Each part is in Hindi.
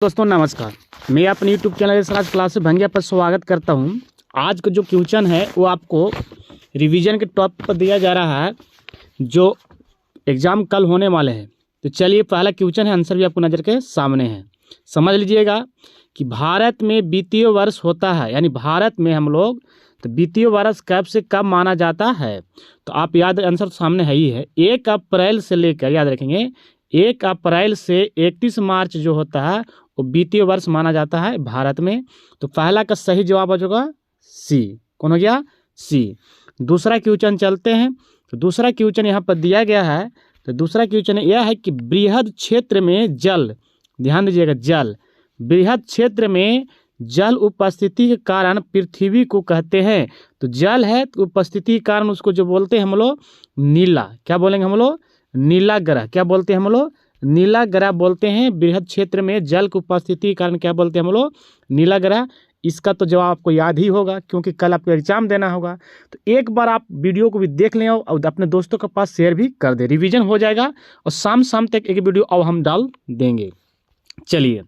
दोस्तों नमस्कार, मैं अपने YouTube चैनल सराज क्लास भंगिया पर स्वागत करता हूं। आज का जो क्वेश्चन है वो आपको रिवीजन के टॉपिक पर दिया जा रहा है, जो एग्ज़ाम कल होने वाले हैं। तो चलिए, पहला क्वेश्चन है, आंसर भी आपको नज़र के सामने है। समझ लीजिएगा कि भारत में वित्तीय वर्ष होता है, यानी भारत में हम लोग तो वित्तीय वर्ष कब से कब माना जाता है। तो आप याद, आंसर सामने है ही है, 1 अप्रैल से लेकर, याद रखेंगे, 1 अप्रैल से 31 मार्च जो होता है वो वित्तीय वर्ष माना जाता है भारत में। तो पहला का सही जवाब हो जाएगा सी। कौन हो गया? सी। दूसरा क्वेश्चन चलते हैं। तो दूसरा क्वेश्चन यहाँ पर दिया गया है। तो दूसरा क्वेश्चन यह है कि बृहद क्षेत्र में जल, ध्यान दीजिएगा, जल, बृहद क्षेत्र में जल उपस्थिति के कारण पृथ्वी को कहते हैं। तो जल है तो उपस्थिति के कारण उसको जो बोलते हैं हम लोग नीला, क्या बोलेंगे हम लोग? नीला ग्रह। क्या बोलते हैं हम लोग? नीला ग्रह बोलते हैं। बृहद क्षेत्र में जल की उपस्थिति के कारण क्या बोलते हैं हम लोग? नीला ग्रह। इसका तो जवाब आपको याद ही होगा, क्योंकि कल आपको एग्जाम देना होगा। तो एक बार आप वीडियो को भी देख लें और अपने दोस्तों के पास शेयर भी कर दें, रिवीजन हो जाएगा। और शाम तक एक वीडियो और हम डाल देंगे। चलिए,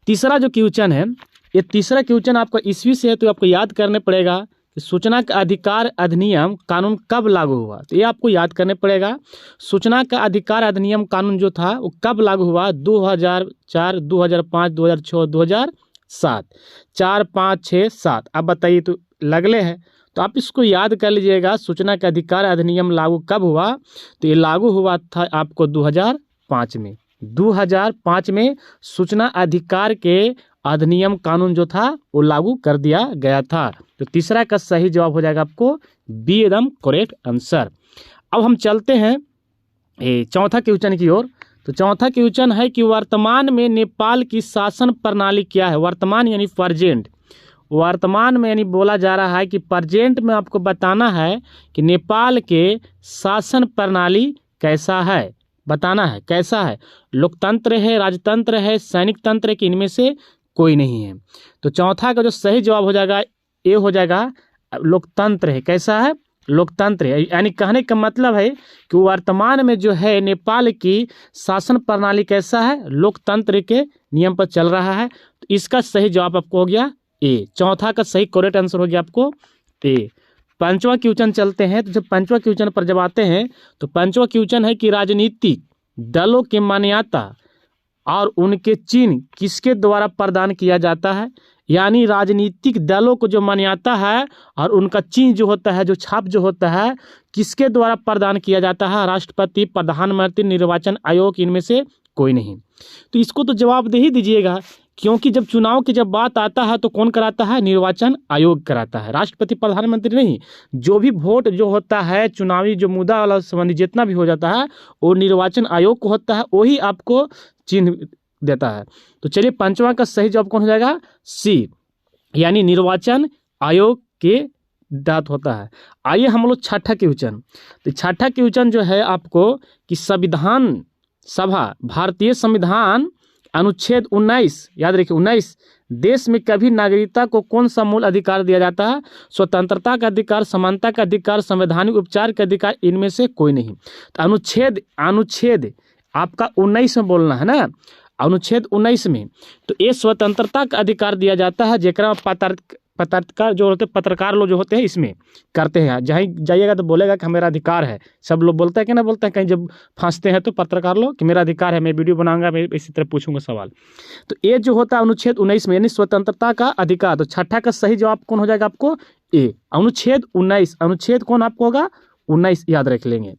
तीसरा जो क्वेश्चन है, ये तीसरा क्वेश्चन आपका ईस्वी से है, तो आपको याद करने पड़ेगा कि सूचना का अधिकार अधिनियम कानून कब लागू हुआ। तो ये आपको याद करने पड़ेगा। सूचना का अधिकार अधिनियम कानून जो था वो कब लागू हुआ? 2004, 2005, 2006, 2007, 4, 5, 6, 7। अब बताइए, तो लगले है, तो आप इसको याद कर लीजिएगा। सूचना का अधिकार अधिनियम लागू कब हुआ? तो ये लागू हुआ था आपको 2005 में। 2005 में सूचना अधिकार के अधिनियम कानून जो था वो लागू कर दिया गया था। तो तीसरा का सही जवाब हो जाएगा आपको बी, एकदम करेक्ट आंसर। अब हम चलते हैं चौथा क्वेश्चन की ओर। तो चौथा क्वेश्चन है कि वर्तमान में नेपाल की शासन प्रणाली क्या है? वर्तमान यानी प्रेजेंट। वर्तमान में यानी बोला जा रहा है कि प्रेजेंट में आपको बताना है कि नेपाल के शासन प्रणाली कैसा है, बताना है कैसा है। लोकतंत्र है, राजतंत्र है, सैनिक तंत्र है, कि इनमें से कोई नहीं है। तो चौथा का जो सही जवाब हो जाएगा ए हो जाएगा लोकतंत्र है। कैसा है? लोकतंत्र है। यानी कहने का मतलब है कि वर्तमान में जो है नेपाल की शासन प्रणाली कैसा है? लोकतंत्र के नियम पर चल रहा है। तो इसका सही जवाब आपको हो गया ए। चौथा का सही करेक्ट आंसर हो गया आपको ए। पांचवा क्वेश्चन चलते हैं। तो जब पांचवा क्वेश्चन पर जब आते हैं, तो पांचवा क्वेश्चन है कि राजनीतिक दलों की मान्यता और उनके चिन्ह किसके द्वारा प्रदान किया जाता है? यानी राजनीतिक दलों को जो मान्यता है और उनका चिन्ह जो होता है, जो छाप जो होता है, किसके द्वारा प्रदान किया जाता है? राष्ट्रपति, प्रधानमंत्री, निर्वाचन आयोग, इनमें से कोई नहीं। तो इसको तो जवाब दे ही दीजिएगा, क्योंकि जब चुनाव की जब बात आता है तो कौन कराता है? निर्वाचन आयोग कराता है, राष्ट्रपति, प्रधानमंत्री नहीं। जो भी वोट जो होता है, चुनावी जो मुद्दा वाला संबंधी जितना भी हो जाता है, वो निर्वाचन आयोग को होता है, वही आपको चिन्ह देता है। तो चलिए, पांचवा का सही जवाब कौन हो जाएगा? सी, यानी निर्वाचन आयोग के दात होता है। आइए हम लोग छठा क्वेश्चन। तो छठा क्वेश्चन जो है आपको कि संविधान सभा, भारतीय संविधान अनुच्छेद 19, याद रखिए 19, देश में कभी नागरिकता को कौन सा मूल अधिकार दिया जाता है? स्वतंत्रता का अधिकार, समानता का अधिकार, संवैधानिक उपचार का अधिकार, इनमें से कोई नहीं। तो अनुच्छेद आपका 19 में बोलना है ना, अनुच्छेद 19 में। तो ये स्वतंत्रता का अधिकार दिया जाता है, जेकरा पत्रकार जो होते हैं, पत्रकार लोग जो होते हैं, इसमें करते हैं। जहाँ जाइएगा तो बोलेगा कि मेरा अधिकार है। सब लोग बोलते हैं कि ना बोलते हैं, कहीं जब फांसते हैं तो पत्रकार लोग कि मेरा अधिकार है, मैं वीडियो बनाऊंगा, मैं इसी तरह पूछूंगा सवाल। तो ये जो होता है अनुच्छेद 19 में, यानी स्वतंत्रता का अधिकार। तो छठा का सही जवाब कौन हो जाएगा आपको? ए, अनुच्छेद 19। अनुच्छेद कौन आपको होगा? 19, याद रख लेंगे,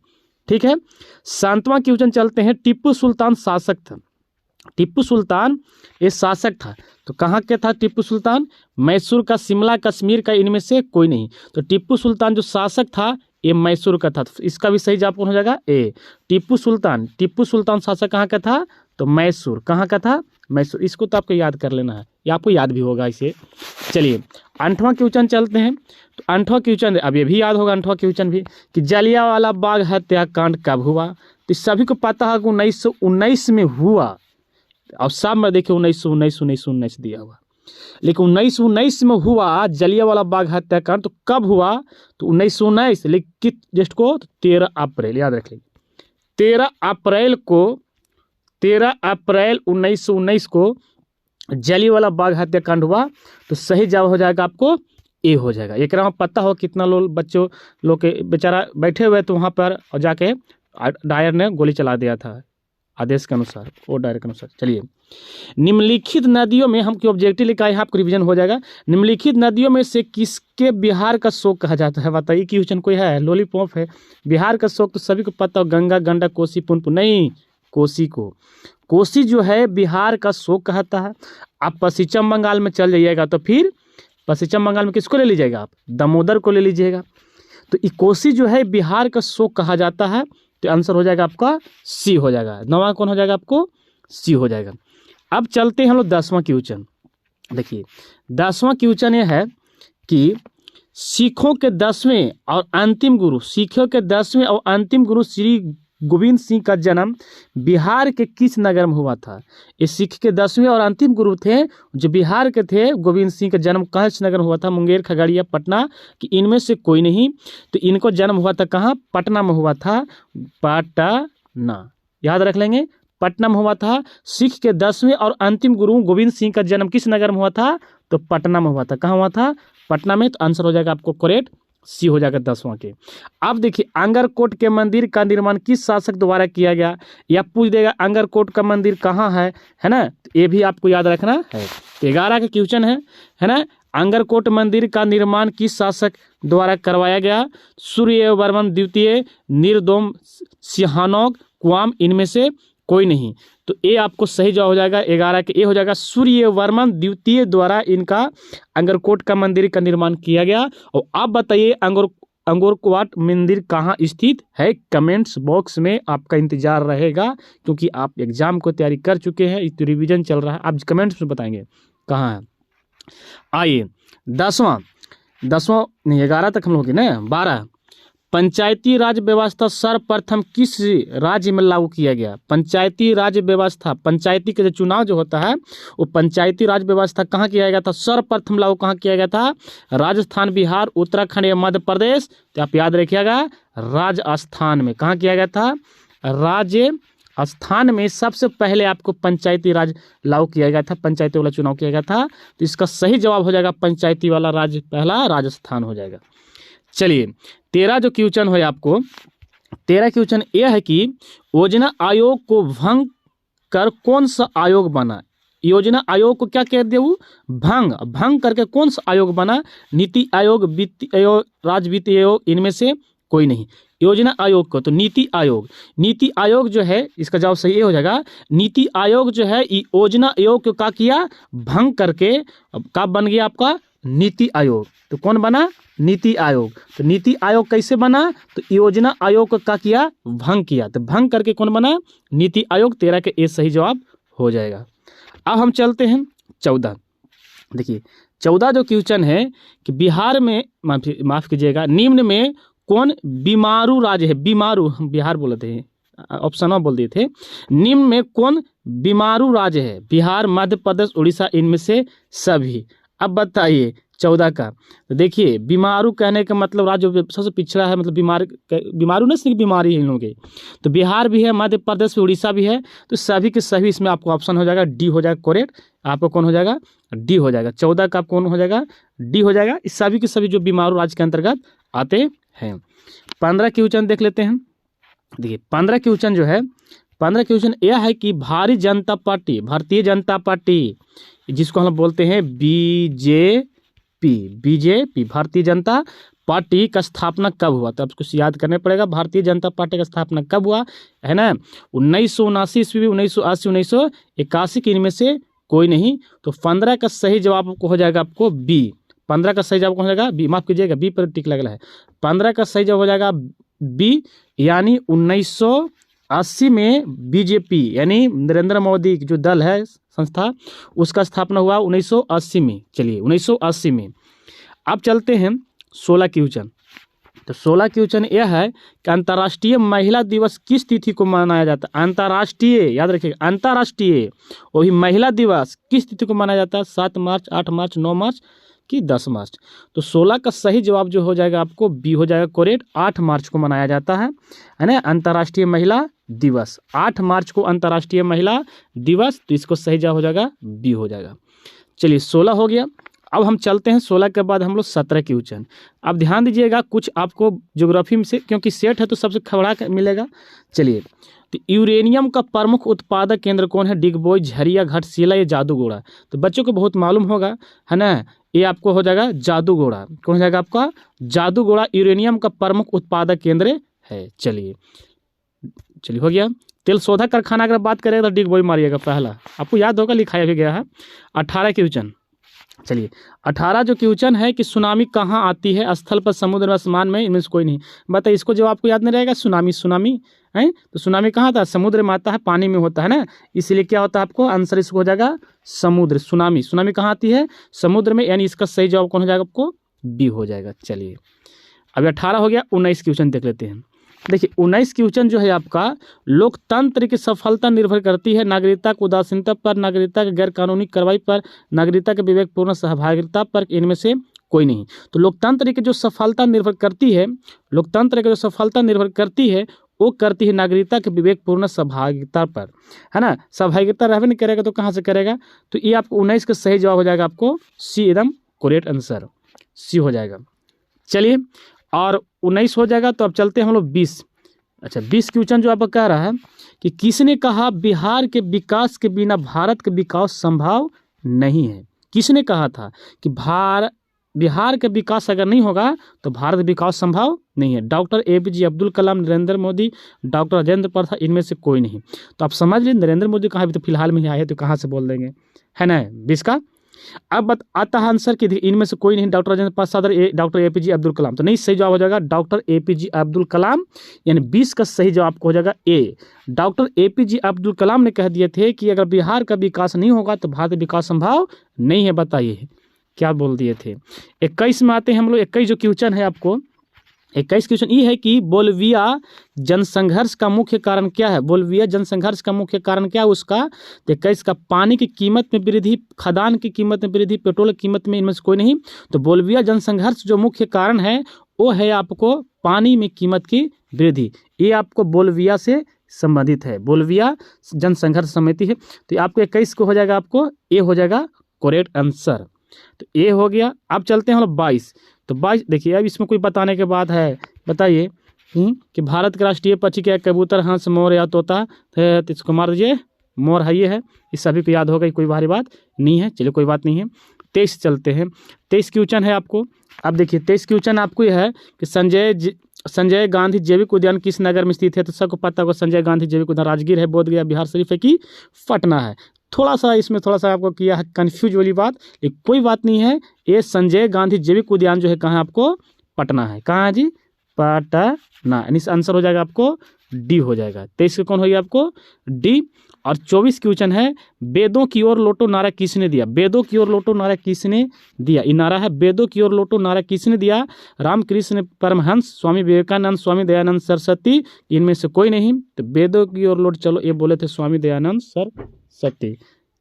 ठीक है। सातवां क्वेश्चन चलते हैं। टीपू सुल्तान शासक था। टीपू सुल्तान ये शासक था, तो कहाँ के था टीपू सुल्तान? मैसूर का, शिमला, कश्मीर का, इनमें से कोई नहीं। तो टीपू सुल्तान जो शासक था ये मैसूर का था। तो इसका भी सही जवाब कौन हो जाएगा? ए, टीपू सुल्तान शासक कहाँ का था? तो मैसूर। कहाँ का था? मैसूर। इसको तो आपको याद कर लेना है, ये आपको याद भी होगा इसे। चलिए, आठवां क्वेश्चन चलते हैं। तो आठवां क्वेश्चन अब ये भी याद होगा, आठवां क्वेश्चन भी, कि जलियांवाला बाग हत्याकांड कब हुआ? तो सभी को पता है कि 1919 में हुआ। और सब में देखिए 1919 दिया हुआ, लेकिन 1919 में हुआ जलियांवाला बाग हत्याकांड। तो कब हुआ? तो 1919, लेकिन जस्ट को 13 अप्रैल, याद रख लीजिए, 13 अप्रैल 1919 को जलियांवाला बाग हत्याकांड हुआ, तो सही जवाब हो जाएगा आपको ए हो जाएगा। एक में पता हो कितना लोग बच्चों लोग के बेचारा बैठे हुए तो वहाँ पर और जाके डायर ने गोली चला दिया था आदेश के अनुसार, वो डायर के अनुसार। चलिए, निम्नलिखित नदियों में, हम क्यों ऑब्जेक्टिव लिखा है यहाँ आपको रिवीजन हो जाएगा। निम्नलिखित नदियों में से किसके बिहार का शोक कहा जाता है? बताइए, क्वेश्चन कोई है? लॉलीपॉप है। बिहार का शोक तो सभी को पता हो, गंगा, गंडक, कोसी, पुनपुन। नहीं, कोसी को, कोसी जो है बिहार का शोक कहता है। आप पश्चिम बंगाल में चल जाइएगा तो फिर पश्चिम बंगाल में किसको ले लीजिएगा आप? दामोदर को ले लीजिएगा। तो कोसी जो है बिहार का शोक कहा जाता है, तो आंसर हो जाएगा आपका सी हो जाएगा। नवा कौन हो जाएगा आपको? सी हो जाएगा। अब चलते हैं हम लोग 10वां क्वेश्चन। देखिए 10वां क्वेश्चन ये है कि सिखों के 10वें और अंतिम गुरु, सिखों के 10वें और अंतिम गुरु श्री गोविंद सिंह का जन्म बिहार के किस नगर में हुआ था? ये सिख के 10वें और अंतिम गुरु थे जो बिहार के थे। गोविंद सिंह का जन्म किस नगर में हुआ था? मुंगेर, खगड़िया, पटना, कि इनमें से कोई नहीं। तो इनको जन्म हुआ था कहाँ? पटना में हुआ था। पटना, याद रख लेंगे, पटना में हुआ था। सिख के 10वें और अंतिम गुरु गोविंद सिंह का जन्म किस नगर में हुआ था? तो पटना में हुआ था। कहाँ हुआ था? पटना में। तो आंसर हो जाएगा आपको करेक्ट सी हो जाएगा 10वां के। अब देखिए, आंगरकोट के मंदिर का निर्माण किस शासक द्वारा किया गया? या पूछ देगा आंगरकोट का मंदिर कहाँ है ना? तो ये भी आपको याद रखना है। 11 का क्वेश्चन है ना। आंगरकोट मंदिर का निर्माण किस शासक द्वारा करवाया गया? सूर्यवर्मन द्वितीय, निर्दोम सिंहानोग, कुआम, इनमें से कोई नहीं। तो ये आपको सही जवाब हो जाएगा 11 के, ये हो जाएगा सूर्यवर्मन द्वितीय द्वारा इनका अंगरकोट का मंदिर का निर्माण किया गया। और आप बताइए अंगरकोट मंदिर कहाँ स्थित है? कमेंट्स बॉक्स में आपका इंतजार रहेगा, क्योंकि आप एग्जाम को तैयारी कर चुके हैं, इस रिवीजन चल रहा है। आप कमेंट्स में बताएंगे कहाँ है। आइए 10वां नहीं, 11 तक हम लोग ना। 12, पंचायती राज व्यवस्था सर्वप्रथम किस राज्य में लागू किया गया? पंचायती राज व्यवस्था, पंचायती के जो चुनाव जो होता है वो पंचायती राज व्यवस्था कहाँ किया गया था? सर्वप्रथम लागू कहाँ किया गया था? राजस्थान, बिहार, उत्तराखंड या मध्य प्रदेश? तो आप याद रखिएगा राजस्थान में। कहाँ किया गया था? राजस्थान में सबसे पहले आपको पंचायती राज लागू किया गया था, पंचायती वाला चुनाव किया गया था। तो इसका सही जवाब हो जाएगा पंचायती वाला राज्य पहला राजस्थान हो जाएगा। चलिए 13 जो क्वेश्चन है आपको, 13 क्वेश्चन यह है कि योजना आयोग को भंग कर कौन सा आयोग बना? योजना आयोग को क्या कह दे? भंग करके कौन सा आयोग बना? नीति आयोग, वित्त आयोग, राज्य वित्त आयोग, इनमें से कोई नहीं। योजना आयोग को तो नीति आयोग जो है, इसका जवाब सही हो जाएगा। नीति आयोग जो है योजना आयोग को क्या किया? भंग करके कब बन गया आपका? नीति आयोग। तो कौन बना? नीति आयोग। तो नीति आयोग कैसे बना? तो योजना आयोग को क्या किया? भंग किया। तो भंग करके कौन बना? नीति आयोग। 13 के ये सही जवाब हो जाएगा। अब हम चलते हैं 14। देखिए 14 जो क्वेश्चन है कि बिहार में, माफ कीजिएगा, निम्न में कौन बीमारू राज्य है? बीमारू, हम बिहार बोल रहे थे, ऑप्शन बोल दिए थे। निम्न में कौन बीमारू राज्य है? बिहार, मध्य प्रदेश, उड़ीसा, इनमें से सभी। अब बताइए 14 का। तो देखिए बीमारू कहने का मतलब राज्य सबसे पिछड़ा है, मतलब बीमारू नहीं, सिर्फ बीमारी है इन लोगों की। तो बिहार भी है, मध्य प्रदेश भी, उड़ीसा भी है। तो सभी के सभी इसमें आपको ऑप्शन हो जाएगा डी हो जाएगा करेक्ट। आपको कौन हो जाएगा? डी हो जाएगा। 14 का कौन हो जाएगा? डी हो जाएगा। इस सभी के सभी जो बीमारू राज्य के अंतर्गत आते हैं। 15 क्वेश्चन देख लेते हैं। देखिए 15 क्वेश्चन जो है, 15 क्वेश्चन यह है कि भारतीय जनता पार्टी जिसको हम बोलते हैं बीजेपी, भारतीय जनता पार्टी का स्थापना कब हुआ? तो आपको याद करने पड़ेगा भारतीय जनता पार्टी का स्थापना कब हुआ है ना। 1979 ईस्वी, 1980, 1981 के इनमें से कोई नहीं। तो 15 का सही जवाब आपको हो जाएगा आपको बी। 15 का सही जवाब हो जाएगा बी। माफ कीजिएगा, बी पर टिक लगा है। 15 का सही जवाब हो जाएगा बी, यानी 1980 में बीजेपी यानी नरेंद्र मोदी जो दल है संस्था, उसका स्थापना हुआ 1980 में। चलिए 1980 में। अब चलते हैं 16 क्वेश्चन। तो 16 क्वेश्चन यह है कि अंतर्राष्ट्रीय महिला दिवस किस तिथि को मनाया जाता है? अंतर्राष्ट्रीय, याद रखिएगा, अंतर्राष्ट्रीय वही महिला दिवस किस तिथि को मनाया जाता है? 7 मार्च, 8 मार्च, 9 मार्च, कि 10 मार्च। तो 16 का सही जवाब जो हो जाएगा आपको बी हो जाएगा करेक्ट। 8 मार्च को मनाया जाता है ना अंतर्राष्ट्रीय महिला दिवस। 8 मार्च को अंतर्राष्ट्रीय महिला दिवस, तो इसको सही जवाब हो जाएगा बी हो जाएगा। चलिए 16 हो गया। अब हम चलते हैं 16 के बाद हम लोग 17 क्वेश्चन। अब ध्यान दीजिएगा, कुछ आपको ज्योग्राफी में से, क्योंकि सेट है तो सबसे खबड़ा मिलेगा। चलिए, तो यूरेनियम का प्रमुख उत्पादक केंद्र कौन है? डिगबोई, झरिया, घाटशिला या जादूगोड़ा। तो बच्चों को बहुत मालूम होगा, है ना, ये आपको हो जाएगा जादूगोड़ा। कौन हो जाएगा आपका? जादूगोड़ा यूरेनियम का प्रमुख उत्पादक केंद्र है। चलिए हो गया। तेल शोधक कारखाना अगर बात करें तो डिगबोई मारिएगा पहला, आपको याद होगा, लिखाया भी गया है। 18 क्वेश्चन। चलिए 18 जो क्वेश्चन है कि सुनामी कहाँ आती है? स्थल पर, समुद्र में, आसमान में, इनमें से कोई नहीं। बताइए, इसको जब आपको याद नहीं रहेगा, सुनामी है तो सुनामी कहाँ आता है? समुद्र में आता है, पानी में होता है ना, इसलिए क्या होता है आपको आंसर इसको हो जाएगा समुद्र। सुनामी कहाँ आती है? समुद्र में, यानी इसका सही जवाब कौन हो जाएगा आपको? बी हो जाएगा। चलिए अभी 18 हो गया। 19 क्वेश्चन देख लेते हैं। देखिए 19 क्वेश्चन जो है आपका, लोकतंत्र की सफलता निर्भर करती है नागरिकता की उदासीनता पर, नागरिकता की गैर कानूनी कार्रवाई पर, नागरिकता के विवेकपूर्ण सहभागिता पर, इनमें से कोई नहीं। तो लोकतंत्र की जो सफलता निर्भर करती है, वो करती है नागरिकता के विवेकपूर्ण सहभागिता पर, है ना। सहभागिता रहने नहीं करेगा तो कहाँ से करेगा? तो ये आपको 19 का सही जवाब हो जाएगा आपको सी, एकदम करेक्ट आंसर सी हो जाएगा। चलिए, और 19 हो जाएगा। तो अब चलते हैं हम लोग 20। अच्छा 20 क्वेश्चन जो आपका कह रहा है कि किसने कहा बिहार के विकास के बिना भारत का विकास संभव नहीं है? किसने कहा था कि बिहार का विकास अगर नहीं होगा तो भारत विकास संभव नहीं है? Doctor APJ Abdul Kalam, Narendra Modi, doctor Rajendra Prasad, इनमें से कोई नहीं। तो आप समझ लीजिए, नरेंद्र मोदी कहाँ, अभी तो फिलहाल में ही आए हैं, तो कहाँ से बोल देंगे, है ना 20 का। अब आता है आंसर कि इनमें से कोई नहीं, doctor Rajendra Prasad, doctor APJ Abdul Kalam. तो नहीं, सही जवाब हो जाएगा डॉक्टर APJ अब्दुल कलाम, यानी 20 का सही जवाब हो जाएगा ए। डॉक्टर APJ अब्दुल कलाम ने कह दिए थे कि अगर बिहार का विकास नहीं होगा तो भारत विकास संभव नहीं है। बताइए क्या बोल दिए थे। 21 में आते हैं हम लोग। 21 जो क्वेश्चन है आपको, 21 क्वेश्चन ये है कि बोल्विया जनसंघर्ष का मुख्य कारण क्या है? बोल्विया जनसंघर्ष का मुख्य कारण क्या है उसका? 21 का पानी की कीमत में वृद्धि, खदान की कीमत में वृद्धि, पेट्रोल की कीमत में, इनमें से कोई नहीं। तो बोल्विया जनसंघर्ष जो मुख्य कारण है वो है आपको पानी में कीमत की वृद्धि। ये आपको बोल्विया से संबंधित है, बोल्विया जनसंघर्ष समिति है। तो आपको 21 को हो जाएगा आपको ए हो जाएगा करेक्ट आंसर। तो ए हो गया। अब चलते हैं हम लोग 22। तो 22 देखिए, अब इसमें कोई बताने के बाद है, बताइए कि भारत के राष्ट्रीय पक्षी क्या? कबूतर, हंस, मोर या तोता है? तो इसको मार दीजिए, मोर है, ये है। इस सभी को याद होगा, कोई भारी बात नहीं है। चलिए कोई बात नहीं है। 23 चलते हैं। 23 क्वेश्चन है आपको। अब देखिए 23 क्वेश्चन आपको यह है कि संजय गांधी जैविक उद्यान किस नगर में स्थित है? तो सबको पता होगा संजय गांधी जैविक उद्यान राजगीर है, बोधगया, बिहार शरीफ है कि पटना है। थोड़ा सा इसमें आपको किया है कंफ्यूज वाली बात, लेकिन कोई बात नहीं है। ये संजय गांधी जैविक उद्यान जो है कहाँ आपको? पटना है। कहाँ है जी? पटना। यानी आंसर हो जाएगा आपको डी हो जाएगा। 23 कौन हो गया आपको? डी। और 24 क्वेश्चन है, वेदों की ओर लौटो नारा किसने दिया? वेदों की ओर लौटो नारा किसने दिया? ये नारा है वेदों की ओर लौटो नारा किसने दिया? रामकृष्ण परमहंस, स्वामी विवेकानंद, स्वामी दयानंद सरस्वती, इनमें से कोई नहीं। तो वेदों की ओर लौट चलो ये बोले थे स्वामी दयानंद सरस्वती।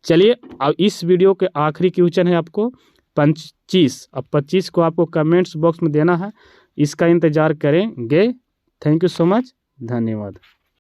चलिए अब इस वीडियो के आखिरी क्वेश्चन है आपको 25। अब 25 को आपको कमेंट्स बॉक्स में देना है, इसका इंतजार करेंगे। थैंक यू सो मच, धन्यवाद।